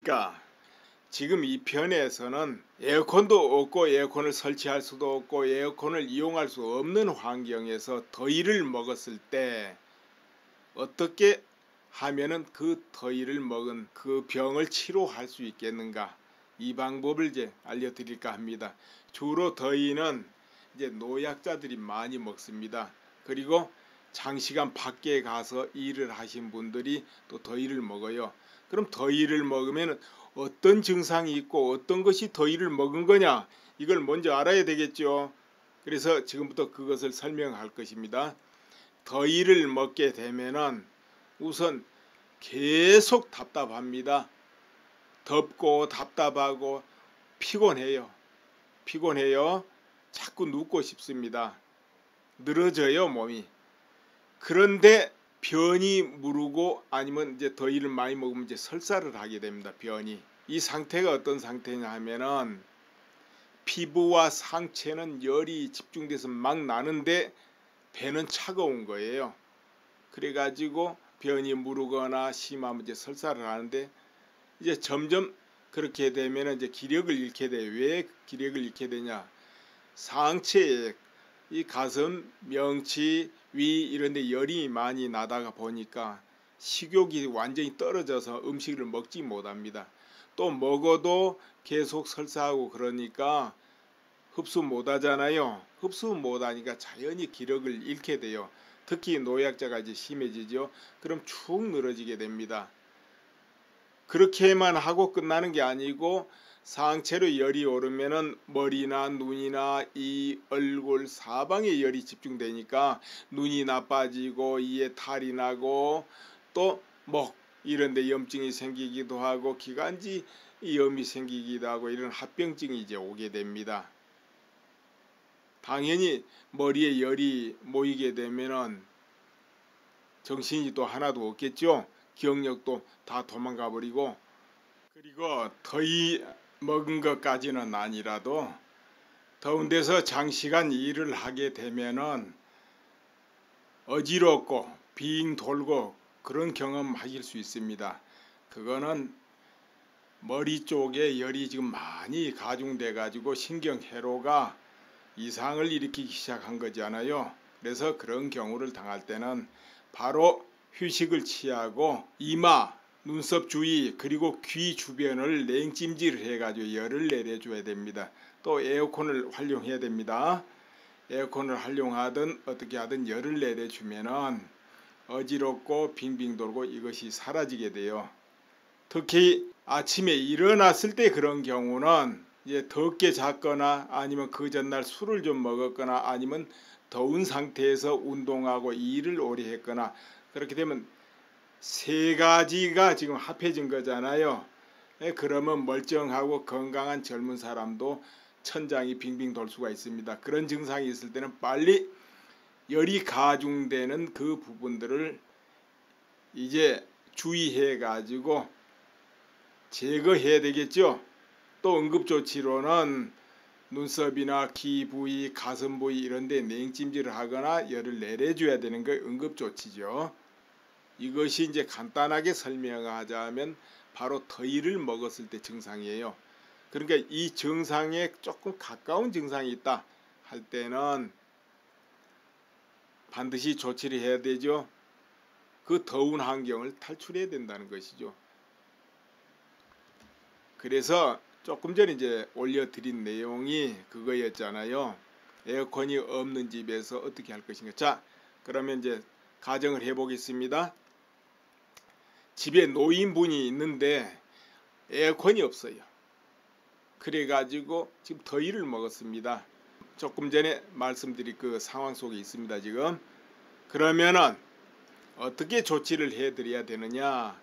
그러니까 지금 이 편에서는 에어컨도 없고 에어컨을 설치할 수도 없고 에어컨을 이용할 수 없는 환경에서 더위를 먹었을 때 어떻게 하면은 그 더위를 먹은 그 병을 치료할 수 있겠는가, 이 방법을 이제 알려드릴까 합니다. 주로 더위는 이제 노약자들이 많이 먹습니다. 그리고 장시간 밖에 가서 일을 하신 분들이 또 더위를 먹어요. 그럼 더위를 먹으면 어떤 증상이 있고 어떤 것이 더위를 먹은 거냐, 이걸 먼저 알아야 되겠죠. 그래서 지금부터 그것을 설명할 것입니다. 더위를 먹게 되면은 우선 계속 답답합니다. 덥고 답답하고 피곤해요. 자꾸 눕고 싶습니다. 늘어져요, 몸이. 그런데 변이 무르고 아니면 이제 더위를 많이 먹으면 이제 설사를 하게 됩니다. 변이. 이 상태가 어떤 상태냐 하면은 피부와 상체는 열이 집중돼서 막 나는데 배는 차가운 거예요. 그래가지고 변이 무르거나 심하면 이제 설사를 하는데, 이제 점점 그렇게 되면 이제 기력을 잃게 돼요. 왜 기력을 잃게 되냐? 상체에 이 가슴, 명치, 위 이런 데 열이 많이 나다가 보니까 식욕이 완전히 떨어져서 음식을 먹지 못합니다. 또 먹어도 계속 설사하고 그러니까 흡수 못하잖아요. 흡수 못하니까 자연히 기력을 잃게 돼요. 특히 노약자가 이제 심해지죠. 그럼 축 늘어지게 됩니다. 그렇게만 하고 끝나는 게 아니고 상체로 열이 오르면은 머리나 눈이나 이 얼굴 사방에 열이 집중되니까 눈이 나빠지고 이에 탈이 나고 또 목 이런 데 염증이 생기기도 하고 기관지 염이 생기기도 하고 이런 합병증이 이제 오게 됩니다. 당연히 머리에 열이 모이게 되면은 정신이 또 하나도 없겠죠. 기억력도 다 도망가 버리고. 그리고 더위 먹은 것까지는 아니라도 더운 데서 장시간 일을 하게 되면은 어지럽고 빙 돌고 그런 경험 하실 수 있습니다. 그거는 머리 쪽에 열이 지금 많이 가중돼 가지고 신경회로가 이상을 일으키기 시작한 거잖아요. 그래서 그런 경우를 당할 때는 바로 휴식을 취하고 이마, 눈썹 주위 그리고 귀 주변을 냉찜질을 해가지고 열을 내려줘야 됩니다. 또 에어컨을 활용해야 됩니다. 에어컨을 활용하든 어떻게 하든 열을 내려주면은 어지럽고 빙빙 돌고 이것이 사라지게 돼요. 특히 아침에 일어났을 때 그런 경우는 이제 덥게 잤거나 아니면 그 전날 술을 좀 먹었거나 아니면 더운 상태에서 운동하고 일을 오래 했거나 그렇게 되면 세 가지가 지금 합해진 거잖아요. 그러면 멀쩡하고 건강한 젊은 사람도 천장이 빙빙 돌 수가 있습니다. 그런 증상이 있을 때는 빨리 열이 가중되는 그 부분들을 이제 주의해 가지고 제거해야 되겠죠. 또 응급조치로는 눈썹이나 귀 부위, 가슴 부위 이런 데 냉찜질을 하거나 열을 내려줘야 되는 게 응급조치죠. 이것이 이제 간단하게 설명하자면 바로 더위를 먹었을 때 증상이에요. 그러니까 이 증상에 조금 가까운 증상이 있다 할 때는 반드시 조치를 해야 되죠. 그 더운 환경을 탈출해야 된다는 것이죠. 그래서 조금 전에 이제 올려드린 내용이 그거였잖아요. 에어컨이 없는 집에서 어떻게 할 것인가. 자, 그러면 이제 가정을 해보겠습니다. 집에 노인분이 있는데 에어컨이 없어요. 그래가지고 지금 더위를 먹었습니다. 조금 전에 말씀드린 그 상황 속에 있습니다. 지금 그러면은 어떻게 조치를 해드려야 되느냐.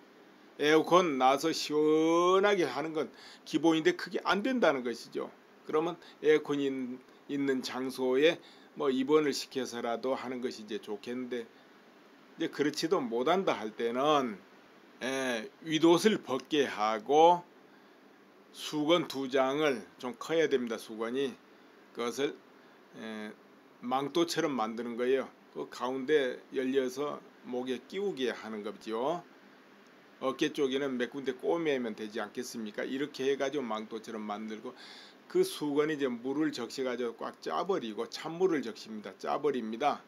에어컨 나서 시원하게 하는 건 기본인데 그게 안 된다는 것이죠. 그러면 에어컨이 있는 장소에 뭐 입원을 시켜서라도 하는 것이 이제 좋겠는데, 이제 그렇지도 못한다 할 때는 윗옷을 벗게 하고 수건 2장을 좀 커야 됩니다. 수건이 그것을 망토처럼 만드는 거예요. 그 가운데 열려서 목에 끼우게 하는 거죠. 어깨 쪽에는 몇 군데 꼬매면 되지 않겠습니까? 이렇게 해가지고 망토처럼 만들고 그 수건이 이제 물을 적셔가지고 꽉 짜버리고 찬물을 적십니다. 짜버립니다.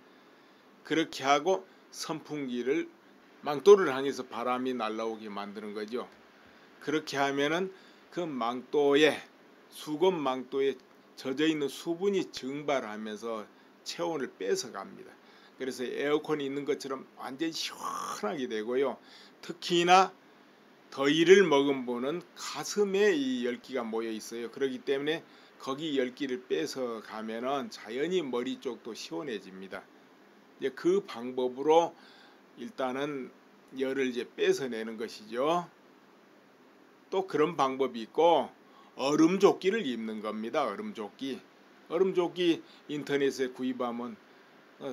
그렇게 하고 선풍기를 망토를 향해서 바람이 날라오게 만드는 거죠. 그렇게 하면은 그 망토에 수건 망토에 젖어 있는 수분이 증발하면서 체온을 뺏어갑니다. 그래서 에어컨이 있는 것처럼 완전히 시원하게 되고요. 특히나 더위를 먹은 분은 가슴에 이 열기가 모여 있어요. 그렇기 때문에 거기 열기를 뺏어 가면은 자연히 머리 쪽도 시원해집니다. 이제 그 방법으로 일단은 열을 이제 뺏어내는 것이죠. 또 그런 방법이 있고 얼음조끼를 입는 겁니다. 얼음조끼. 얼음조끼 인터넷에 구입하면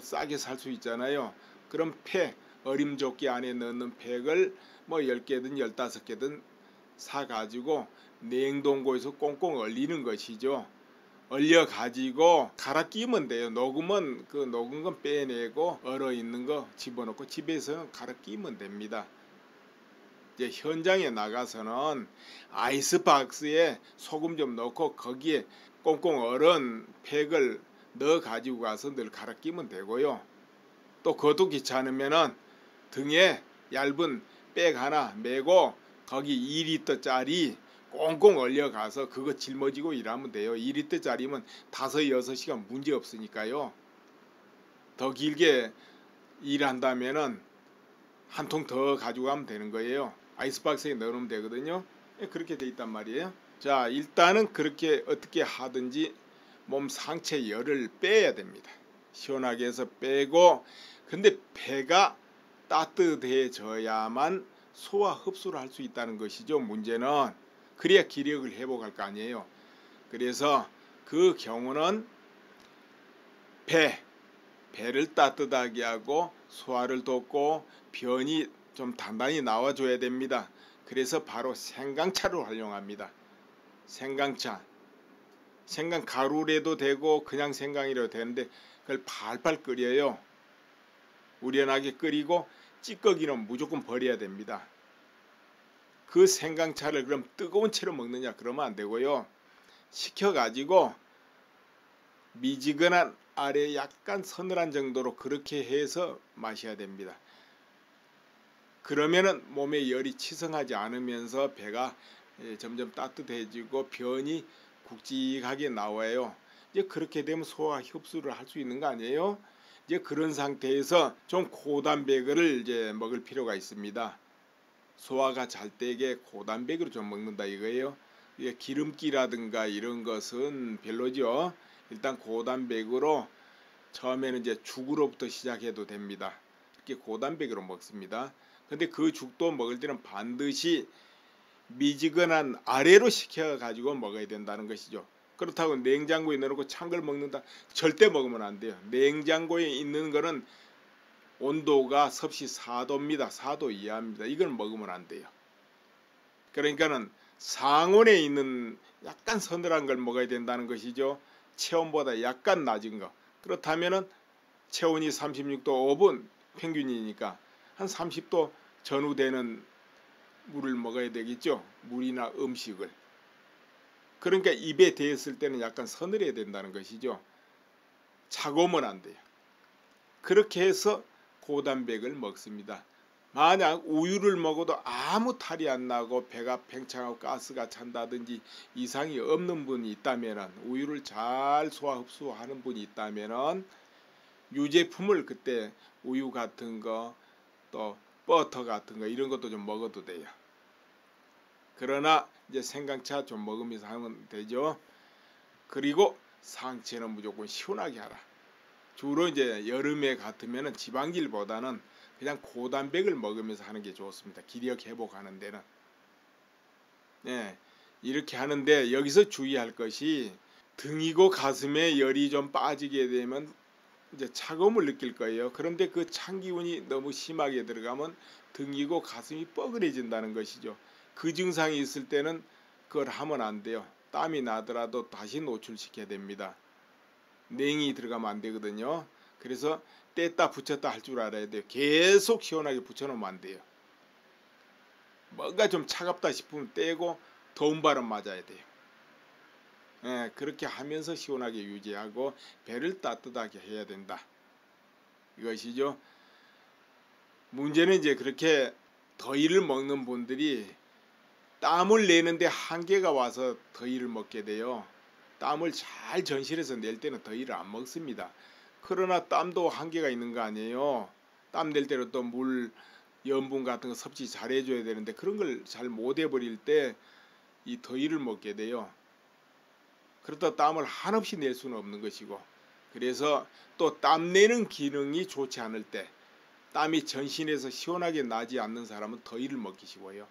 싸게 살 수 있잖아요. 그럼 얼음조끼 안에 넣는 팩을 뭐 10개든 15개든 사가지고 냉동고에서 꽁꽁 얼리는 것이죠. 얼려 가지고 갈아 끼면 돼요. 녹으면 그 녹은 건 빼내고 얼어 있는 거 집어넣고 집에서는 갈아 끼면 됩니다. 이제 현장에 나가서는 아이스박스에 소금 좀 넣고 거기에 꽁꽁 얼은 팩을 넣어 가지고 가서 늘 갈아 끼면 되고요. 또 그것도 귀찮으면은 등에 얇은 백 하나 메고 거기 2리터짜리 꽁꽁 얼려 가서 그거 짊어지고 일하면 돼요. 2리터짜리면 5-6시간 문제 없으니까요. 더 길게 일한다면은 한 통 더 가지고 가면 되는 거예요. 아이스박스에 넣으면 되거든요. 그렇게 돼 있단 말이에요. 자, 일단은 그렇게 어떻게 하든지 몸 상체 열을 빼야 됩니다. 시원하게 해서 빼고, 근데 배가 따뜻해져야만 소화 흡수를 할 수 있다는 것이죠. 문제는 그래야 기력을 회복할 거 아니에요. 그래서 그 경우는 배를 따뜻하게 하고 소화를 돕고 변이 좀 단단히 나와줘야 됩니다. 그래서 바로 생강차를 활용합니다. 생강차, 생강가루래도 되고 그냥 생강이라도 되는데 그걸 팔팔 끓여요. 우려나게 끓이고 찌꺼기는 무조건 버려야 됩니다. 그 생강차를 그럼 뜨거운 채로 먹느냐 그러면 안 되고요. 식혀가지고 미지근한 아래 약간 서늘한 정도로 그렇게 해서 마셔야 됩니다. 그러면은 몸에 열이 치성하지 않으면서 배가 점점 따뜻해지고 변이 굵직하게 나와요. 이제 그렇게 되면 소화 흡수를 할 수 있는 거 아니에요? 이제 그런 상태에서 좀 고단백을 이제 먹을 필요가 있습니다. 소화가 잘 되게 고단백으로 좀 먹는다 이거예요. 이게 기름기라든가 이런 것은 별로죠. 일단 고단백으로 처음에는 이제 죽으로부터 시작해도 됩니다. 이렇게 고단백으로 먹습니다. 근데 그 죽도 먹을 때는 반드시 미지근한 아래로 식혀 가지고 먹어야 된다는 것이죠. 그렇다고 냉장고에 넣어놓고 찬 걸 먹는다, 절대 먹으면 안 돼요. 냉장고에 있는 거는 온도가 섭씨 4도입니다. 4도 이하입니다. 이걸 먹으면 안 돼요. 그러니까는 상온에 있는 약간 서늘한 걸 먹어야 된다는 것이죠. 체온보다 약간 낮은 거. 그렇다면은 체온이 36도 5분 평균이니까 한 30도 전후되는 물을 먹어야 되겠죠. 물이나 음식을. 그러니까 입에 대었을 때는 약간 서늘해야 된다는 것이죠. 차가우면 안 돼요. 그렇게 해서 고단백을 먹습니다. 만약 우유를 먹어도 아무 탈이 안 나고 배가 팽창하고 가스가 찬다든지 이상이 없는 분이 있다면, 우유를 잘 소화 흡수하는 분이 있다면 유제품을 그때 우유 같은 거 또 버터 같은 거 이런 것도 좀 먹어도 돼요. 그러나 이제 생강차 좀 먹으면서 하면 되죠. 그리고 상체는 무조건 시원하게 하라. 주로 이제 여름에 같으면은 지방질보다는 그냥 고단백을 먹으면서 하는 게 좋습니다. 기력 회복하는 데는. 네, 이렇게 하는데 여기서 주의할 것이 등이고 가슴에 열이 좀 빠지게 되면 이제 차가움을 느낄 거예요. 그런데 그 찬 기운이 너무 심하게 들어가면 등이고 가슴이 뻐근해진다는 것이죠. 그 증상이 있을 때는 그걸 하면 안 돼요. 땀이 나더라도 다시 노출시켜야 됩니다. 냉이 들어가면 안 되거든요. 그래서 뗐다 붙였다 할 줄 알아야 돼요. 계속 시원하게 붙여놓으면 안 돼요. 뭔가 좀 차갑다 싶으면 떼고 더운 바람 맞아야 돼요. 그렇게 하면서 시원하게 유지하고 배를 따뜻하게 해야 된다. 이것이죠. 문제는 이제 그렇게 더위를 먹는 분들이 땀을 내는데 한계가 와서 더위를 먹게 돼요. 땀을 잘 전신에서 낼 때는 더위를 안 먹습니다. 그러나 땀도 한계가 있는 거 아니에요. 땀 낼 때는 또 물, 염분 같은 거 섭취 잘 해줘야 되는데 그런 걸 잘 못 해버릴 때 이 더위를 먹게 돼요. 그렇다 땀을 한없이 낼 수는 없는 것이고, 그래서 또 땀 내는 기능이 좋지 않을 때, 땀이 전신에서 시원하게 나지 않는 사람은 더위를 먹기 쉬워요.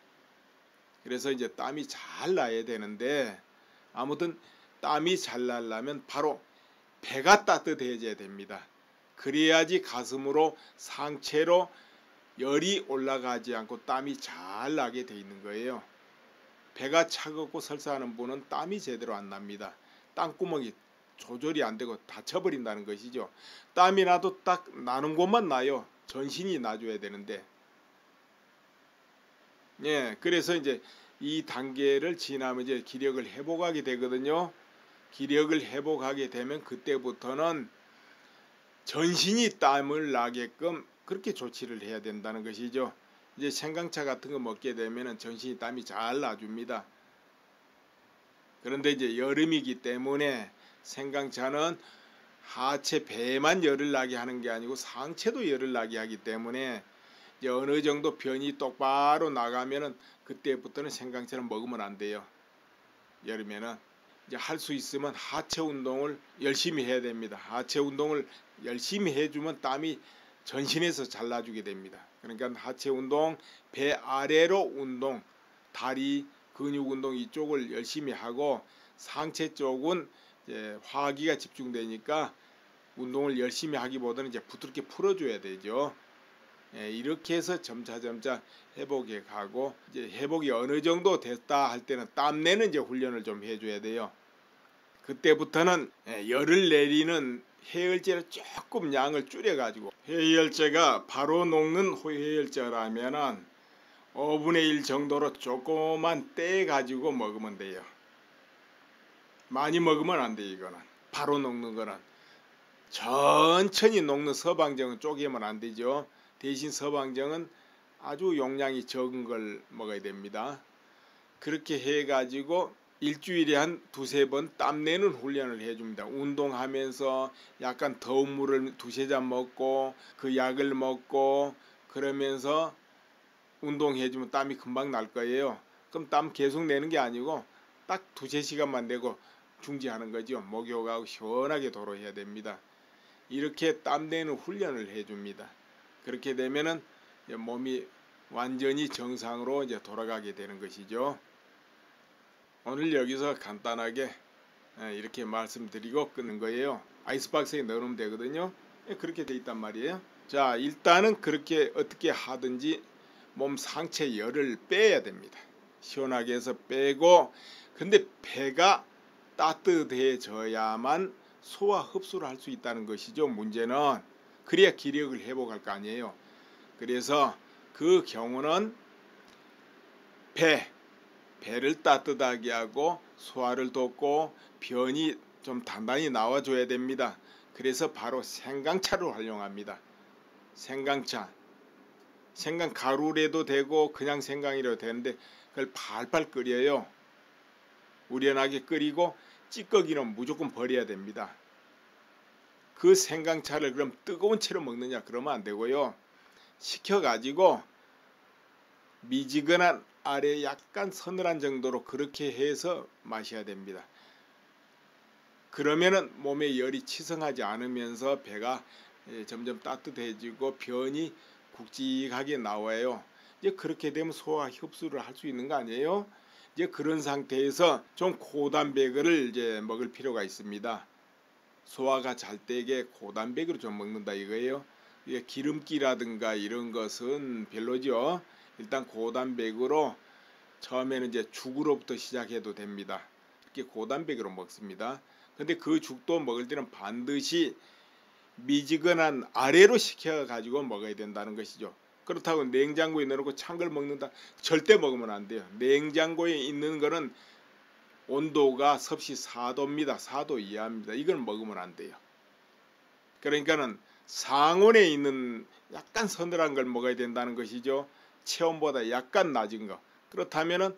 그래서 이제 땀이 잘 나야 되는데, 아무튼 땀이 잘 나려면 바로 배가 따뜻해져야 됩니다. 그래야지 가슴으로 상체로 열이 올라가지 않고 땀이 잘 나게 돼 있는 거예요. 배가 차갑고 설사하는 분은 땀이 제대로 안 납니다. 땀구멍이 조절이 안 되고 다쳐버린다는 것이죠. 땀이 나도 딱 나는 곳만 나요. 전신이 나줘야 되는데. 그래서 이제 이 단계를 지나면 이제 기력을 회복하게 되거든요. 기력을 회복하게 되면 그때부터는 전신이 땀을 나게끔 그렇게 조치를 해야 된다는 것이죠. 이제 생강차 같은 거 먹게 되면 전신이 땀이 잘 나줍니다. 그런데 이제 여름이기 때문에 생강차는 하체 배만 열을 나게 하는 게 아니고 상체도 열을 나게 하기 때문에 이제 어느 정도 변이 똑바로 나가면은 그때부터는 생강차는 먹으면 안 돼요. 여름에는 이제 할 수 있으면 하체 운동을 열심히 해야 됩니다. 하체 운동을 열심히 해주면 땀이 전신에서 잘 나주게 됩니다. 그러니까 하체 운동, 배 아래로 운동, 다리 근육 운동 이쪽을 열심히 하고 상체 쪽은 이제 화기가 집중되니까 운동을 열심히 하기보다는 이제 부드럽게 풀어줘야 되죠. 이렇게 해서 점차 회복해 가고, 이제 회복이 어느 정도 됐다 할 때는 땀내는 이제 훈련을 좀 해줘야 돼요. 그때부터는 열을 내리는 해열제를 조금 양을 줄여가지고, 해열제가 바로 녹는 해열제라면은 5분의 1 정도로 조금만 떼가지고 먹으면 돼요. 많이 먹으면 안 돼요. 이거는 바로 녹는 거는 천천히 녹는 서방정은 쪼개면 안 되죠. 대신 서방정은 아주 용량이 적은 걸 먹어야 됩니다. 그렇게 해가지고 일주일에 한 두세 번 땀내는 훈련을 해줍니다. 운동하면서 약간 더운 물을 두세 잔 먹고 그 약을 먹고 그러면서 운동해주면 땀이 금방 날 거예요. 그럼 땀 계속 내는 게 아니고 딱 두세 시간만 내고 중지하는 거죠. 목욕하고 시원하게 도로해야 됩니다. 이렇게 땀내는 훈련을 해줍니다. 그렇게 되면은 몸이 완전히 정상으로 이제 돌아가게 되는 것이죠. 오늘 여기서 간단하게 이렇게 말씀드리고 끊는 거예요. 아이스박스에 넣으면 되거든요. 그렇게 돼 있단 말이에요. 자, 일단은 그렇게 어떻게 하든지 몸 상체 열을 빼야 됩니다. 시원하게 해서 빼고, 근데 배가 따뜻해져야만 소화 흡수를 할 수 있다는 것이죠. 문제는 그래야 기력을 회복할 거 아니에요. 그래서 그 경우는 배를 따뜻하게 하고 소화를 돕고 변이 좀 단단히 나와줘야 됩니다. 그래서 바로 생강차를 활용합니다. 생강차, 생강가루래도 되고 그냥 생강이라도 되는데 그걸 팔팔 끓여요. 우려나게 끓이고 찌꺼기는 무조건 버려야 됩니다. 그 생강차를 그럼 뜨거운 채로 먹느냐 그러면 안 되고요. 식혀가지고 미지근한 아래 약간 서늘한 정도로 그렇게 해서 마셔야 됩니다. 그러면은 몸에 열이 치성하지 않으면서 배가 점점 따뜻해지고 변이 굵직하게 나와요. 이제 그렇게 되면 소화 흡수를 할 수 있는 거 아니에요? 이제 그런 상태에서 좀 고단백을 이제 먹을 필요가 있습니다. 소화가 잘 되게 고단백으로 좀 먹는다 이거예요. 이게 기름기라든가 이런 것은 별로죠. 일단 고단백으로 처음에는 이제 죽으로부터 시작해도 됩니다. 이렇게 고단백으로 먹습니다. 근데 그 죽도 먹을 때는 반드시 미지근한 아래로 식혀 가지고 먹어야 된다는 것이죠. 그렇다고 냉장고에 넣어놓고 찬 걸 먹는다? 절대 먹으면 안 돼요. 냉장고에 있는 거는 온도가 섭씨 4도입니다. 4도 이하입니다. 이걸 먹으면 안 돼요. 그러니까는 상온에 있는 약간 서늘한 걸 먹어야 된다는 것이죠. 체온보다 약간 낮은 거. 그렇다면은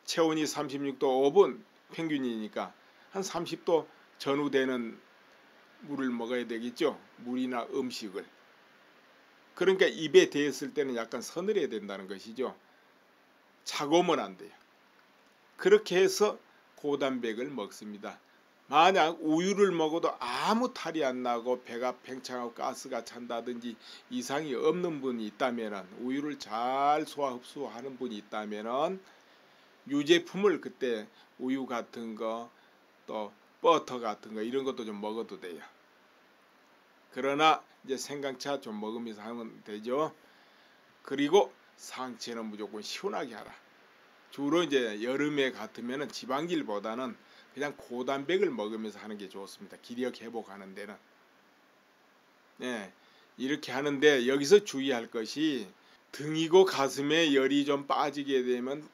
체온이 36도 5분 평균이니까 한 30도 전후되는 물을 먹어야 되겠죠. 물이나 음식을. 그러니까 입에 대었을 때는 약간 서늘해야 된다는 것이죠. 차가우면 안 돼요. 그렇게 해서 고단백을 먹습니다. 만약 우유를 먹어도 아무 탈이 안 나고 배가 팽창하고 가스가 찬다든지 이상이 없는 분이 있다면, 우유를 잘 소화 흡수하는 분이 있다면 유제품을 그때 우유 같은 거 또 버터 같은 거 이런 것도 좀 먹어도 돼요. 그러나 이제 생강차 좀 먹으면서 하면 되죠. 그리고 상체는 무조건 시원하게 하라. 주로 이제 여름에 같으면은 지방질보다는 그냥 고단백을 먹으면서 하는 게 좋습니다. 기력 회복하는 데는. 네, 이렇게 하는데 여기서 주의할 것이 등이고 가슴에 열이 좀 빠지게 되면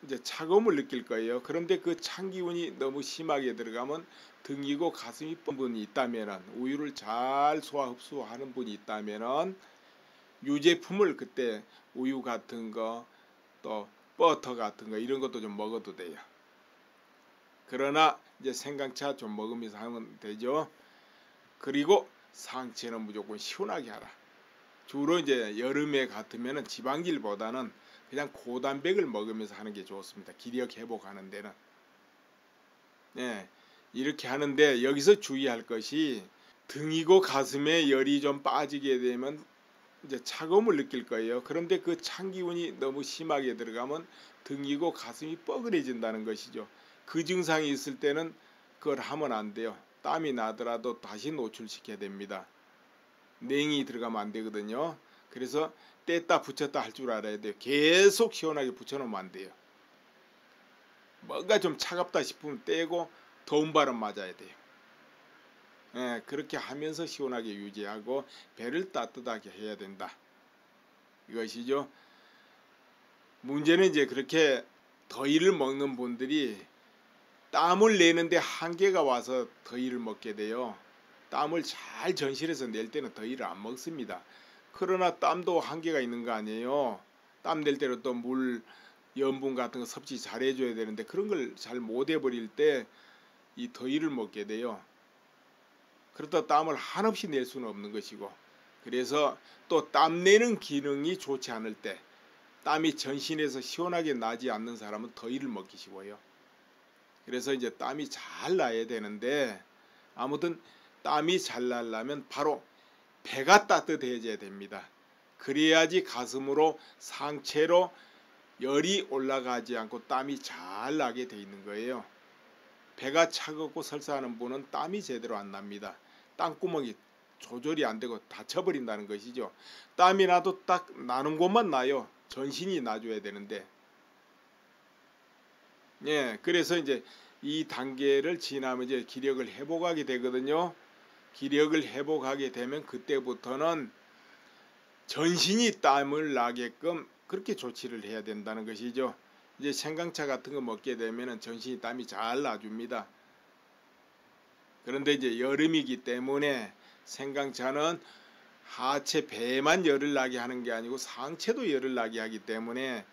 이제 차가움을 느낄 거예요. 그런데 그 찬 기운이 너무 심하게 들어가면 등이고 가슴이 뻔 분이 있다면, 우유를 잘 소화 흡수하는 분이 있다면 유제품을 그때 우유 같은 거 또 버터 같은 거 이런 것도 좀 먹어도 돼요. 그러나 이제 생강차 좀 먹으면서 하면 되죠. 그리고 상체는 무조건 시원하게 하라. 주로 이제 여름에 같으면은 지방질보다는 그냥 고단백을 먹으면서 하는 게 좋습니다. 기력 회복하는 데는. 네, 이렇게 하는데 여기서 주의할 것이 등이고 가슴에 열이 좀 빠지게 되면 이제 차가움을 느낄 거예요. 그런데 그 찬 기운이 너무 심하게 들어가면 등이고 가슴이 뻐근해진다는 것이죠. 그 증상이 있을 때는 그걸 하면 안 돼요. 땀이 나더라도 다시 노출시켜야 됩니다. 냉이 들어가면 안 되거든요. 그래서 뗐다 붙였다 할 줄 알아야 돼요. 계속 시원하게 붙여놓으면 안 돼요. 뭔가 좀 차갑다 싶으면 떼고 더운 바람 맞아야 돼요. 예, 그렇게 하면서 시원하게 유지하고 배를 따뜻하게 해야 된다. 이것이죠. 문제는 이제 그렇게 더위를 먹는 분들이 땀을 내는데 한계가 와서 더위를 먹게 돼요. 땀을 잘 전신에서 낼 때는 더위를 안 먹습니다. 그러나 땀도 한계가 있는 거 아니에요. 땀 낼 때는 또 물, 염분 같은 거 섭취 잘 해줘야 되는데 그런 걸 잘 못 해버릴 때 이 더위를 먹게 돼요. 그렇다 땀을 한없이 낼 수는 없는 것이고, 그래서 또 땀 내는 기능이 좋지 않을 때, 땀이 전신에서 시원하게 나지 않는 사람은 더위를 먹기 쉬워요. 그래서 이제 땀이 잘 나야 되는데, 아무튼 땀이 잘 나려면 바로 배가 따뜻해져야 됩니다. 그래야지 가슴으로 상체로 열이 올라가지 않고 땀이 잘 나게 돼 있는 거예요. 배가 차갑고 설사하는 분은 땀이 제대로 안 납니다. 땀구멍이 조절이 안 되고 다쳐버린다는 것이죠. 땀이 나도 딱 나는 곳만 나요. 전신이 나줘야 되는데. 예, 그래서 이제 이 단계를 지나면 이제 기력을 회복하게 되거든요. 기력을 회복하게 되면 그때부터는 전신이 땀을 나게끔 그렇게 조치를 해야 된다는 것이죠. 이제 생강차 같은 거 먹게 되면 전신이 땀이 잘 나줍니다. 그런데 이제 여름이기 때문에 생강차는 하체 배만 열을 나게 하는 게 아니고 상체도 열을 나게 하기 때문에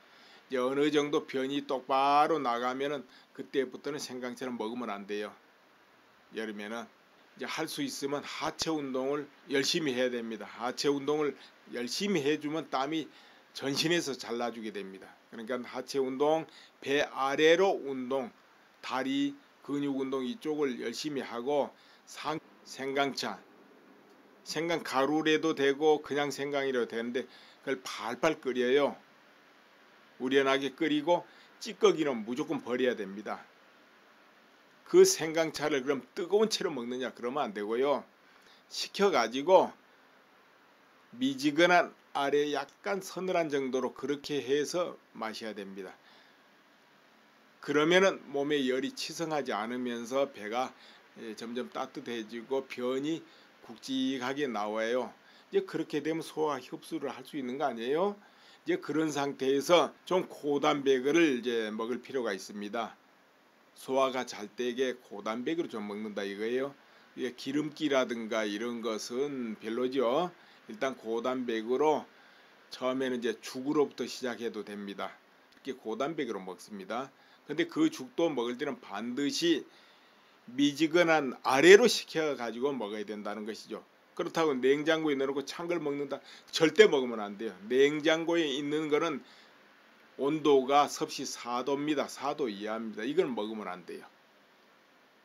이제 어느 정도 변이 똑바로 나가면은 그때부터는 생강차는 먹으면 안 돼요. 여름에는 이제 할 수 있으면 하체 운동을 열심히 해야 됩니다. 하체 운동을 열심히 해주면 땀이 전신에서 잘 나주게 됩니다. 그러니까 하체 운동, 배 아래로 운동, 다리 근육 운동 이쪽을 열심히 하고 생강차, 생강 가루래도 되고 그냥 생강이라도 되는데 그걸 팔팔 끓여요. 우려나게 끓이고 찌꺼기는 무조건 버려야 됩니다. 그 생강차를 그럼 뜨거운 채로 먹느냐 그러면 안 되고요. 식혀가지고 미지근한 아래 약간 서늘한 정도로 그렇게 해서 마셔야 됩니다. 그러면은 몸에 열이 치성하지 않으면서 배가 점점 따뜻해지고 변이 굵직하게 나와요. 이제 그렇게 되면 소화 흡수를 할 수 있는 거 아니에요? 이제 그런 상태에서 좀 고단백을 이제 먹을 필요가 있습니다. 소화가 잘 되게 고단백으로 좀 먹는다 이거예요. 이게 기름기라든가 이런 것은 별로죠. 일단 고단백으로 처음에는 이제 죽으로부터 시작해도 됩니다. 이렇게 고단백으로 먹습니다. 근데 그 죽도 먹을 때는 반드시 미지근한 아래로 식혀 가지고 먹어야 된다는 것이죠. 그렇다고 냉장고에 넣어놓고 찬 걸 먹는다, 절대 먹으면 안 돼요. 냉장고에 있는 거는 온도가 섭씨 4도입니다. 4도 이하입니다. 이걸 먹으면 안 돼요.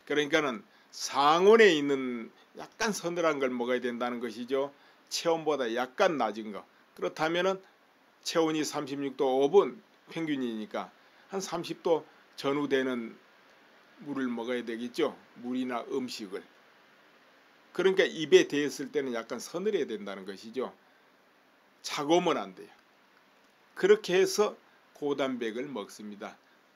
그러니까는 상온에 있는 약간 서늘한 걸 먹어야 된다는 것이죠. 체온보다 약간 낮은 거. 그렇다면은 체온이 36도 5분 평균이니까 한 30도 전후되는 물을 먹어야 되겠죠. 물이나 음식을. 그러니까 입에 대었을 때는 약간 서늘해야 된다는 것이죠. 차가우면 안 돼요. 그렇게 해서 고단백을 먹습니다.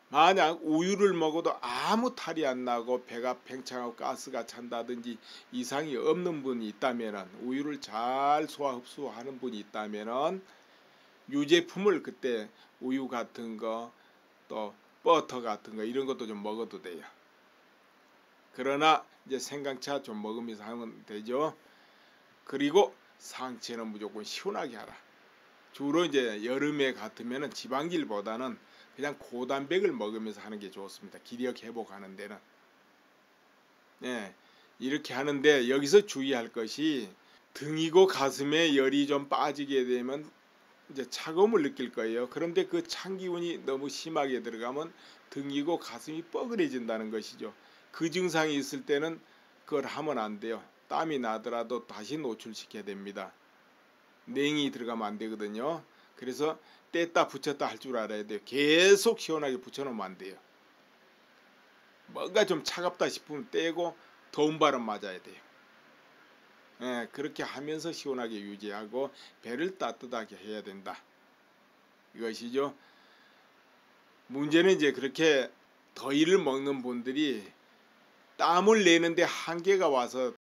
만약 우유를 먹어도 아무 탈이 안 나고 배가 팽창하고 가스가 찬다든지 이상이 없는 분이 있다면, 우유를 잘 소화 흡수하는 분이 있다면 유제품을 그때 우유 같은 거 또 버터 같은 거 이런 것도 좀 먹어도 돼요. 그러나 이제 생강차 좀 먹으면서 하면 되죠. 그리고 상체는 무조건 시원하게 하라. 주로 이제 여름에 같으면은 지방질보다는 그냥 고단백을 먹으면서 하는 게 좋습니다. 기력 회복하는 데는. 네, 이렇게 하는데 여기서 주의할 것이, 등이고 가슴에 열이 좀 빠지게 되면 이제 차가움을 느낄 거예요. 그런데 그 찬 기운이 너무 심하게 들어가면 등이고 가슴이 뻐근해진다는 것이죠. 그 증상이 있을 때는 그걸 하면 안 돼요. 땀이 나더라도 다시 노출시켜야 됩니다. 냉이 들어가면 안 되거든요. 그래서 뗐다 붙였다 할 줄 알아야 돼요. 계속 시원하게 붙여놓으면 안 돼요. 뭔가 좀 차갑다 싶으면 떼고 더운 바람 맞아야 돼요. 예, 그렇게 하면서 시원하게 유지하고 배를 따뜻하게 해야 된다. 이것이죠. 문제는 이제 그렇게 더위를 먹는 분들이 땀을 내는데 한계가 와서